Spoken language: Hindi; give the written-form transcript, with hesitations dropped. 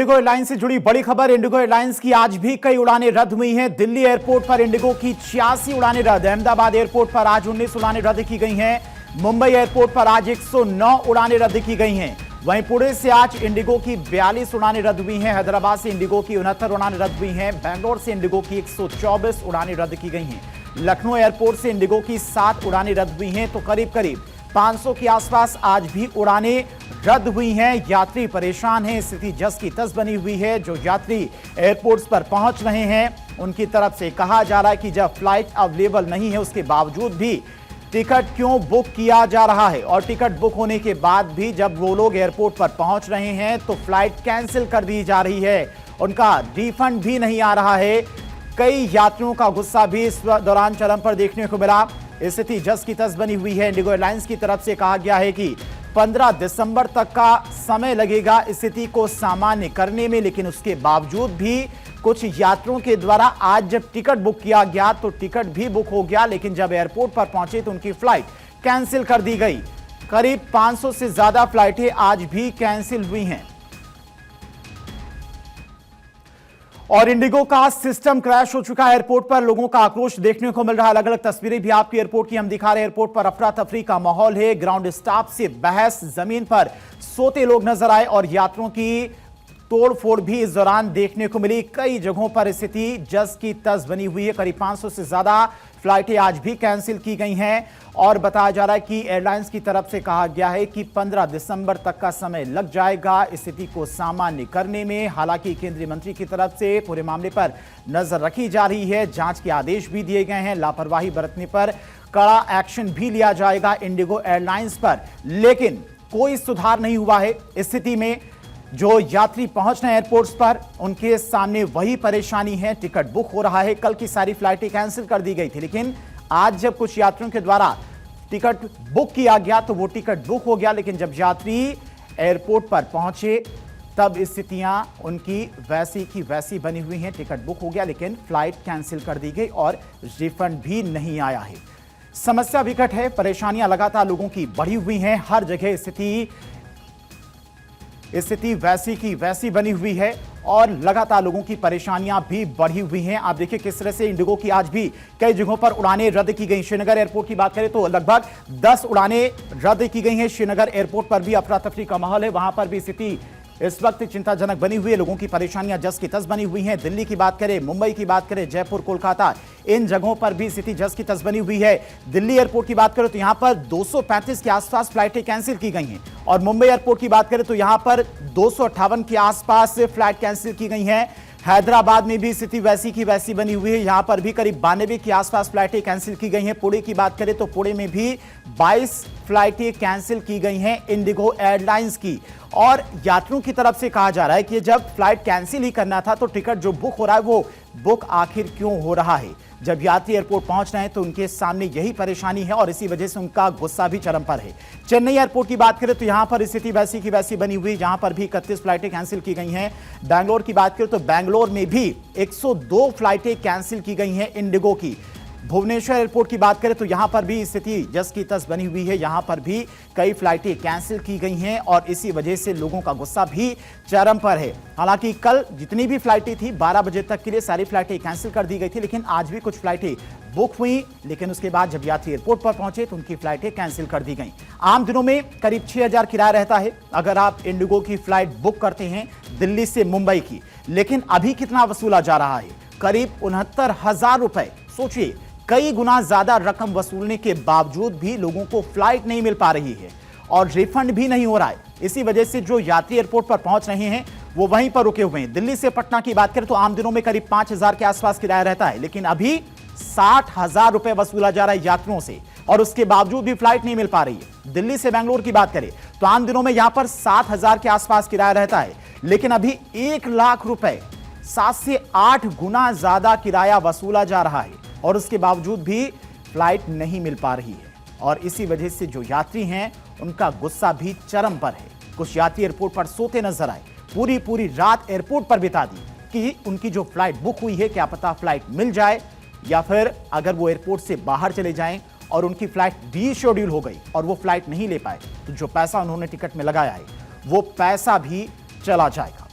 इंडिगो एयरलाइंस से जुड़ी बड़ी खबर। इंडिगो एयरलाइंस की आज भी कई उड़ानें रद्द हुई हैं। दिल्ली एयरपोर्ट पर इंडिगो की 86 उड़ानें रद्द। अहमदाबाद एयरपोर्ट पर आज 19 उड़ानें रद्द की गई हैं। मुंबई एयरपोर्ट पर आज 109 उड़ानें रद्द की गई हैं। वहीं पुणे से आज इंडिगो की 42 उड़ानें रद्द हुई हैं। हैदराबाद से इंडिगो की 69 उड़ानें रद्द हुई हैं। बेंगलोर से इंडिगो की 124 उड़ानें रद्द की गई हैं। लखनऊ एयरपोर्ट से इंडिगो की 7 उड़ानें रद्द हुई हैं। तो करीब करीब 500 के आसपास आज भी उड़ानें रद्द हुई हैं। यात्री परेशान हैं, स्थिति जस की तस बनी हुई है। जो यात्री एयरपोर्ट्स पर पहुंच रहे हैं उनकी तरफ से कहा जा रहा है कि जब फ्लाइट अवेलेबल नहीं है उसके बावजूद भी टिकट क्यों बुक किया जा रहा है, और टिकट बुक होने के बाद भी जब वो लोग एयरपोर्ट पर पहुंच रहे हैं तो फ्लाइट कैंसिल कर दी जा रही है, उनका रिफंड भी नहीं आ रहा है। कई यात्रियों का गुस्सा भी इस दौरान चरम पर देखने को मिला। स्थिति जस की तस बनी हुई है। इंडिगो एयरलाइंस की तरफ से कहा गया है कि 15 दिसंबर तक का समय लगेगा स्थिति को सामान्य करने में, लेकिन उसके बावजूद भी कुछ यात्रियों के द्वारा आज जब टिकट बुक किया गया तो टिकट भी बुक हो गया, लेकिन जब एयरपोर्ट पर पहुंचे तो उनकी फ्लाइट कैंसिल कर दी गई। करीब 500 से ज्यादा फ्लाइटें आज भी कैंसिल हुई हैं। और इंडिगो का सिस्टम क्रैश हो चुका है। एयरपोर्ट पर लोगों का आक्रोश देखने को मिल रहा है। अलग अलग तस्वीरें भी आपकी एयरपोर्ट की हम दिखा रहे हैं। एयरपोर्ट पर अफरा तफरी का माहौल है। ग्राउंड स्टाफ से बहस, जमीन पर सोते लोग नजर आए और यात्रियों की तोड़फोड़ भी इस दौरान देखने को मिली। कई जगहों पर स्थिति जस की तस बनी हुई है। करीब 500 से ज्यादा फ्लाइटें आज भी कैंसिल की गई हैं और बताया जा रहा है कि एयरलाइंस की तरफ से कहा गया है कि 15 दिसंबर तक का समय लग जाएगा स्थिति को सामान्य करने में। हालांकि केंद्रीय मंत्री की तरफ से पूरे मामले पर नजर रखी जा रही है। जांच के आदेश भी दिए गए हैं। लापरवाही बरतने पर कड़ा एक्शन भी लिया जाएगा इंडिगो एयरलाइंस पर, लेकिन कोई सुधार नहीं हुआ है स्थिति में। जो यात्री पहुंच रहे हैं एयरपोर्ट्स पर उनके सामने वही परेशानी है। टिकट बुक हो रहा है। कल की सारी फ्लाइटें कैंसिल कर दी गई थी, लेकिन आज जब कुछ यात्रियों के द्वारा टिकट बुक किया गया तो वो टिकट बुक हो गया, लेकिन जब यात्री एयरपोर्ट पर पहुंचे तब स्थितियां उनकी वैसी की वैसी बनी हुई हैं। टिकट बुक हो गया लेकिन फ्लाइट कैंसिल कर दी गई और रिफंड भी नहीं आया है। समस्या विकट है। परेशानियां लगातार लोगों की बढ़ी हुई हैं। हर जगह स्थिति वैसी की वैसी बनी हुई है और लगातार लोगों की परेशानियां भी बढ़ी हुई हैं। आप देखिए किस तरह से इंडिगो की आज भी कई जगहों पर उड़ानें रद्द की गई। श्रीनगर एयरपोर्ट की बात करें तो लगभग 10 उड़ानें रद्द की गई हैं। श्रीनगर एयरपोर्ट पर भी अफरा तफरी का माहौल है। वहां पर भी स्थिति इस वक्त चिंताजनक बनी हुई है। लोगों की परेशानियां जस की तस बनी हुई हैं। दिल्ली की बात करें, मुंबई की बात करें, जयपुर, कोलकाता, इन जगहों पर भी स्थिति जस की तस बनी हुई है। दिल्ली एयरपोर्ट की बात करें तो यहां पर 235 के आसपास फ्लाइटें कैंसिल की गई हैं और मुंबई एयरपोर्ट की बात करें तो यहां पर 258 के आसपास फ्लाइट कैंसिल की गई हैं। हैदराबाद में भी स्थिति वैसी की वैसी बनी हुई है। यहां पर भी करीब 92 के आसपास फ्लाइटें कैंसिल की गई हैं। पुणे की बात करें तो पुणे में भी 22 फ्लाइटें कैंसिल की गई हैं इंडिगो एयरलाइंस की। और यात्रियों की तरफ से कहा जा रहा है कि जब फ्लाइट कैंसिल ही करना था तो टिकट जो बुक हो रहा है वो बुक आखिर क्यों हो रहा है। जब यात्री एयरपोर्ट पहुंच रहे हैं तो उनके सामने यही परेशानी है और इसी वजह से उनका गुस्सा भी चरम पर है। चेन्नई एयरपोर्ट की बात करें तो यहां पर स्थिति वैसी की वैसी बनी हुई, जहां पर भी 31 फ्लाइटें कैंसिल की गई हैं। बैंगलोर की बात करें तो बैंगलोर में भी 102 फ्लाइटें कैंसिल की गई हैं इंडिगो की। भुवनेश्वर एयरपोर्ट की बात करें तो यहां पर भी स्थिति जस की तस बनी हुई है। यहां पर भी कई फ्लाइटें कैंसिल की गई हैं और इसी वजह से लोगों का गुस्सा भी चरम पर है। हालांकि कल जितनी भी फ्लाइटें थी 12 बजे तक के लिए सारी फ्लाइटें कैंसिल कर दी गई थी, लेकिन आज भी कुछ फ्लाइटें बुक हुई, लेकिन उसके बाद जब यात्री एयरपोर्ट पर पहुंचे तो उनकी फ्लाइटें कैंसिल कर दी गई। आम दिनों में करीब 6000 किराया रहता है अगर आप इंडिगो की फ्लाइट बुक करते हैं दिल्ली से मुंबई की, लेकिन अभी कितना वसूला जा रहा है? करीब 69,000 रुपए। सोचिए, कई गुना ज्यादा रकम वसूलने के बावजूद भी लोगों को फ्लाइट नहीं मिल पा रही है और रिफंड भी नहीं हो रहा है। इसी वजह से जो यात्री एयरपोर्ट पर पहुंच रहे हैं वो वहीं पर रुके हुए हैं। दिल्ली से पटना की बात करें तो आम दिनों में करीब 5000 के आसपास किराया रहता है, लेकिन अभी 60,000 रुपए वसूला जा रहा है यात्रियों से और उसके बावजूद भी फ्लाइट नहीं मिल पा रही है। दिल्ली से बेंगलोर की बात करें तो आम दिनों में यहां पर 7,000 के आसपास किराया रहता है, लेकिन अभी 1 लाख रुपए 7 से 8 गुना ज्यादा किराया वसूला जा रहा है और उसके बावजूद भी फ्लाइट नहीं मिल पा रही है। और इसी वजह से जो यात्री हैं उनका गुस्सा भी चरम पर है। कुछ यात्री एयरपोर्ट पर सोते नजर आए, पूरी रात एयरपोर्ट पर बिता दी कि उनकी जो फ्लाइट बुक हुई है क्या पता फ्लाइट मिल जाए, या फिर अगर वो एयरपोर्ट से बाहर चले जाएं और उनकी फ्लाइट रीशेड्यूल हो गई और वो फ्लाइट नहीं ले पाए तो जो पैसा उन्होंने टिकट में लगाया है वो पैसा भी चला जाएगा।